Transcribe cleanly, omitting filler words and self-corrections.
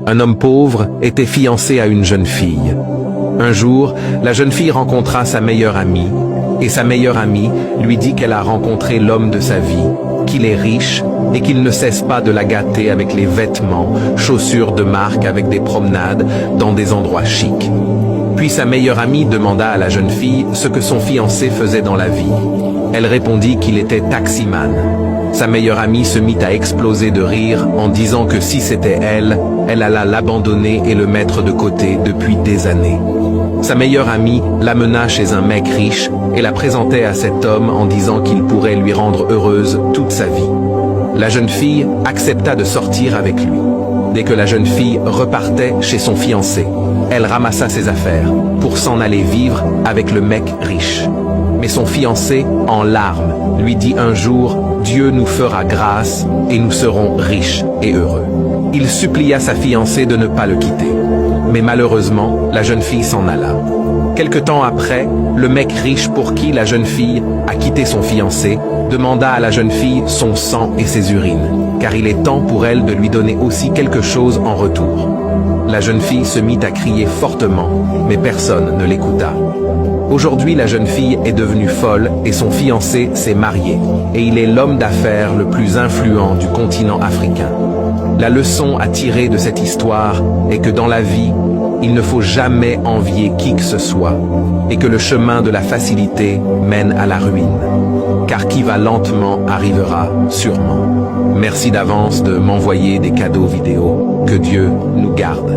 Un homme pauvre était fiancé à une jeune fille. Un jour, la jeune fille rencontra sa meilleure amie, et sa meilleure amie lui dit qu'elle a rencontré l'homme de sa vie, qu'il est riche et qu'il ne cesse pas de la gâter avec les vêtements, chaussures de marque avec des promenades dans des endroits chics. Puis sa meilleure amie demanda à la jeune fille ce que son fiancé faisait dans la vie. Elle répondit qu'il était taximan. Sa meilleure amie se mit à exploser de rire en disant que si c'était elle, elle alla l'abandonner et le mettre de côté depuis des années. Sa meilleure amie l'amena chez un mec riche et la présentait à cet homme en disant qu'il pourrait lui rendre heureuse toute sa vie. La jeune fille accepta de sortir avec lui. Dès que la jeune fille repartait chez son fiancé, elle ramassa ses affaires pour s'en aller vivre avec le mec riche. Mais son fiancé, en larmes, lui dit un jour « Dieu nous fera grâce et nous serons riches et heureux ». Il supplia sa fiancée de ne pas le quitter. Mais malheureusement, la jeune fille s'en alla. Quelque temps après, le mec riche pour qui la jeune fille a quitté son fiancé demanda à la jeune fille son sang et ses urines, car il est temps pour elle de lui donner aussi quelque chose en retour. La jeune fille se mit à crier fortement, mais personne ne l'écouta. Aujourd'hui, la jeune fille est devenue folle et son fiancé s'est marié, et il est l'homme d'affaires le plus influent du continent africain. La leçon à tirer de cette histoire est que dans la vie, il ne faut jamais envier qui que ce soit, et que le chemin de la facilité mène à la ruine. Car qui va lentement arrivera sûrement. Merci d'avance de m'envoyer des cadeaux vidéo. Que Dieu nous garde.